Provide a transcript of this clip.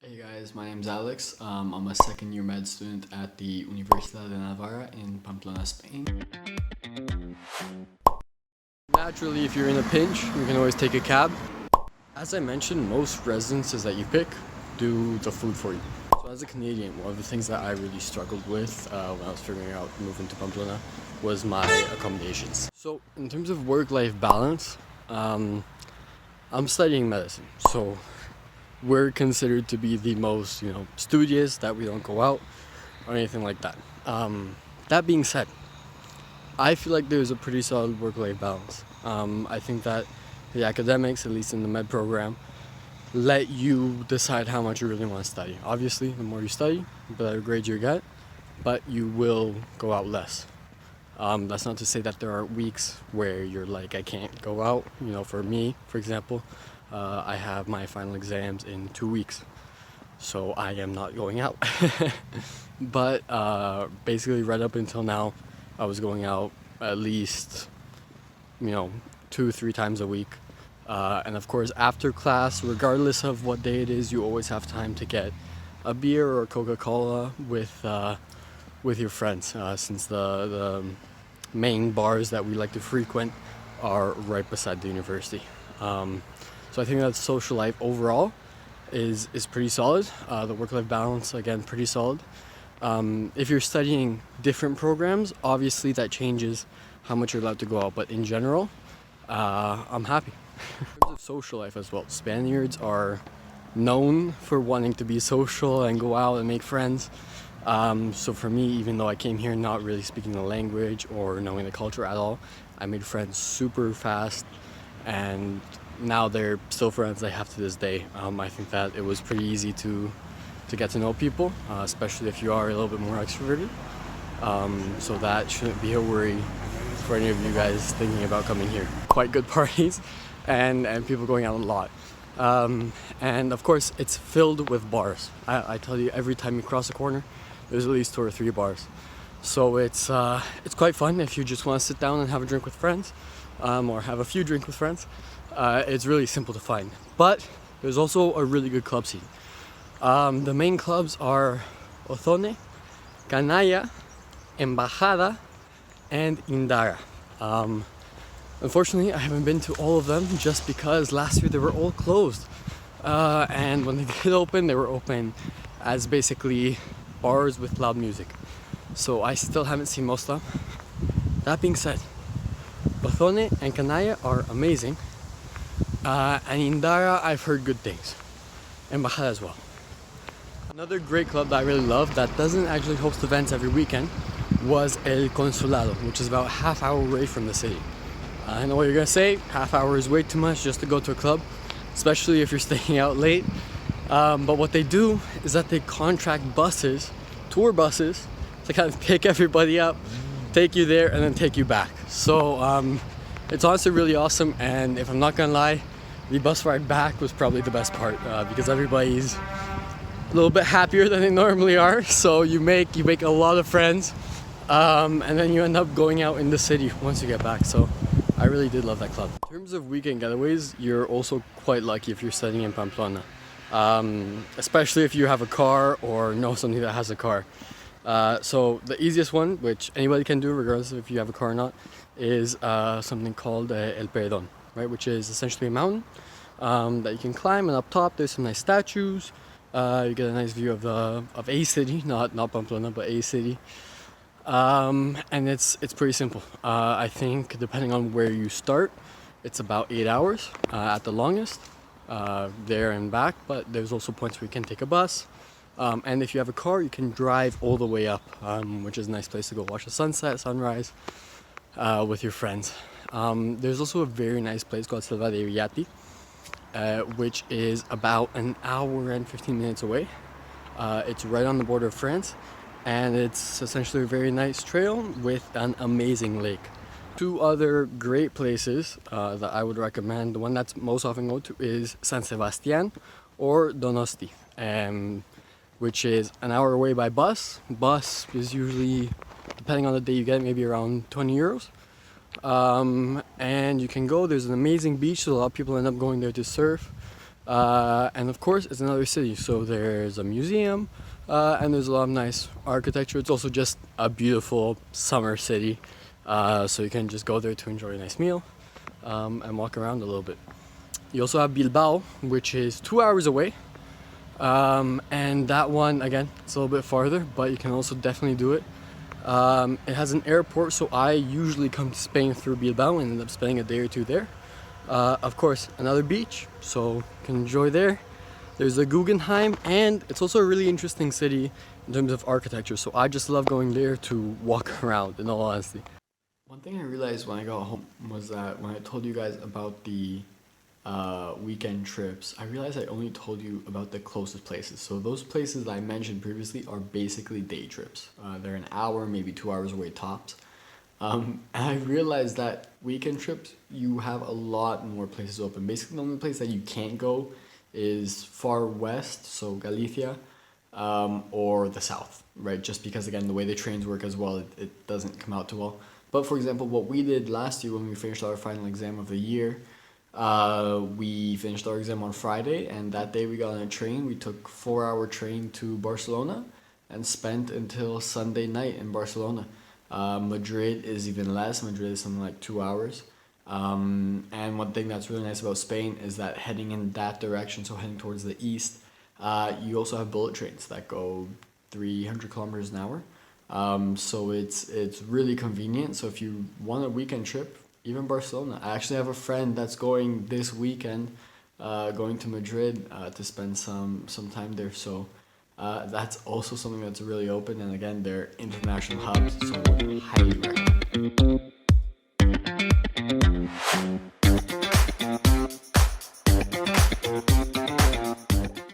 Hey guys, my name's Alex. I'm a second year med student at the Universidad de Navarra in Pamplona, Spain. Naturally, if you're in a pinch, you can always take a cab. As I mentioned, most residences that you pick do the food for you. So as a Canadian, one of the things that I really struggled with when I was figuring out moving to Pamplona was my accommodations. So in terms of work-life balance, I'm studying medicine. So we're considered to be the most, studious, that we don't go out or anything like that. That being said, I feel like there's a pretty solid work-life balance. I think that the academics, at least in the med program, let you decide how much you really want to study. Obviously, the more you study, the better grades you get, but you will go out less. That's not to say that there are weeks where you're like, I can't go out. For me, for example, I have my final exams in 2 weeks, so I am not going out. But basically right up until now, I was going out at least, 2-3 times a week. And of course after class, regardless of what day it is, you always have time to get a beer or a Coca-Cola with your friends, since the main bars that we like to frequent are right beside the university. So I think that social life overall is pretty solid. The work-life balance, again, pretty solid. If you're studying different programs, obviously that changes how much you're allowed to go out. But in general, I'm happy. In terms of social life as well, Spaniards are known for wanting to be social and go out and make friends. So for me, even though I came here not really speaking the language or knowing the culture at all, I made friends super fast, and now they're still friends I have to this day. I think that it was pretty easy to get to know people, especially if you are a little bit more extroverted. So that shouldn't be a worry for any of you guys thinking about coming here. Quite good parties and people going out a lot. And of course it's filled with bars. I tell you, every time you cross a corner, there's at least 2 or 3 bars. So it's quite fun if you just want to sit down and have a drink with friends, or have a few drinks with friends. It's really simple to find. But there's also a really good club scene. The main clubs are Ozone, Canalla, Embajada, and Indara. Unfortunately, I haven't been to all of them just because last year they were all closed. And when they did open, they were open as basically bars with loud music. So I still haven't seen most of them. That being said, Ozone and Canalla are amazing. And Indara, I've heard good things. Embajada as well. Another great club that I really love that doesn't actually host events every weekend was El Consulado, which is about a half-hour away from the city. I know what you're gonna say, half-hour is way too much just to go to a club, especially if you're staying out late. But what they do is that they contract buses, tour buses, to kind of pick everybody up, take you there, and then take you back. So it's honestly really awesome, and if I'm not gonna lie, the bus ride back was probably the best part, because everybody's a little bit happier than they normally are. So you make a lot of friends, and then you end up going out in the city once you get back. So I really did love that club. In terms of weekend getaways, you're also quite lucky if you're studying in Pamplona, especially if you have a car or know somebody that has a car. So the easiest one, which anybody can do regardless of if you have a car or not, is something called El Peredón, right? Which is essentially a mountain that you can climb, and up top there's some nice statues. You get a nice view of a city, not Pamplona, but a city. And it's pretty simple. I think depending on where you start, it's about 8 hours at the longest, there and back. But there's also points where you can take a bus. And if you have a car, you can drive all the way up, which is a nice place to go watch the sunset, sunrise, with your friends. There's also a very nice place called Selva de Villati, which is about an hour and 15 minutes away. It's right on the border of France, and it's essentially a very nice trail with an amazing lake. 2 other great places that I would recommend, the one that's most often go to is San Sebastian or Donosti, which is an hour away by bus. Bus is usually, depending on the day you get, maybe around 20 euros. And you can go, there's an amazing beach, so a lot of people end up going there to surf. And of course, it's another city, so there's a museum, and there's a lot of nice architecture. It's also just a beautiful summer city, so you can just go there to enjoy a nice meal and walk around a little bit. You also have Bilbao, which is 2 hours away, and that one, again, it's a little bit farther, but you can also definitely do it. It has an airport, so I usually come to Spain through Bilbao and end up spending a day or two there. Of course, another beach, so you can enjoy there. There's the Guggenheim, and it's also a really interesting city in terms of architecture, so I just love going there to walk around, in all honesty. One thing I realized when I got home was that when I told you guys about the weekend trips, I realized I only told you about the closest places. So those places that I mentioned previously are basically day trips. They're an hour, maybe 2 hours away tops. And I realized that weekend trips, you have a lot more places open. Basically, the only place that you can't go is far west, so Galicia, or the south, right? Just because, again, the way the trains work as well, it doesn't come out too well. But for example, what we did last year when we finished our final exam of the year, we finished our exam on Friday, and that day we got on a train. We took 4 hour train to Barcelona and spent until Sunday night in Barcelona. Madrid is even less. Madrid is something like 2 hours. And one thing that's really nice about Spain is that heading in that direction, so heading towards the east, you also have bullet trains that go 300 kilometers an hour. So it's really convenient. So if you want a weekend trip, even Barcelona. I actually have a friend that's going this weekend, going to Madrid to spend some time there. So that's also something that's really open. And again, they're international hubs, so I would highly recommend.